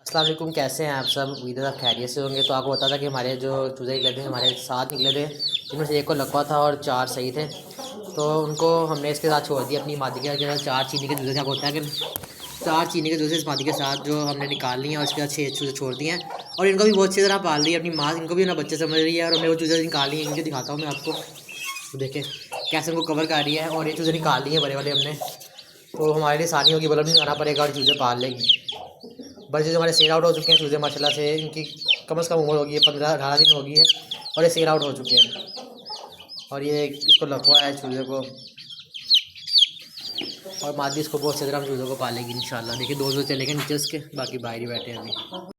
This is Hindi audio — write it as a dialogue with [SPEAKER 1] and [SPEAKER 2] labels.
[SPEAKER 1] अस्सलाम वालेकुम, कैसे हैं आप सब? उम्मीद है आप खैरियत से होंगे। तो आपको बता था कि हमारे जो चूज़े निकले थे, हमारे 7 निकले थे, जिनमें से एक को लकवा था और 4 सही थे। तो उनको हमने इसके साथ छोड़ दिया अपनी मादी के साथ। 4 चीनी के चूज़े से, आपको होता है कि 4 चीनी के चूज़े इस मादी के साथ जो हमने निकाल लिए हैं, और इसके साथ 6 चूज़े छोड़ दिए हैं। और इनको भी बहुत अच्छी तरह पाल रही है अपनी माँ, इनको भी ना बच्चे समझ रही है। और हमने वो चूज़े निकाल लिए, इनके दिखाता हूँ मैं आपको। तो देखें कैसे उनको कवर कर रही है, और ये चूज़े निकाल लिए हैं बड़े वाले हमने। तो हमारे लिए आसानी होगी, बल्ब नहीं आना पड़ेगा और चूज़े पाल लेंगी। बड़े चूज़े हमारे सेल आउट हो चुके हैं। चूज़े माशाल्लाह से इनकी कम से कम उम्र होगी है 15-18 दिन होगी है, और ये सेल आउट हो चुके हैं। और ये इसको लकवा है चूज़े को, और मादी इसको बहुत अच्छी तरह हम चूज़ों को पालेगी इंशाल्लाह। देखिए 2 चूज़े चले गए नीचे उसके, बाकी बाहर ही बैठे हैं अभी।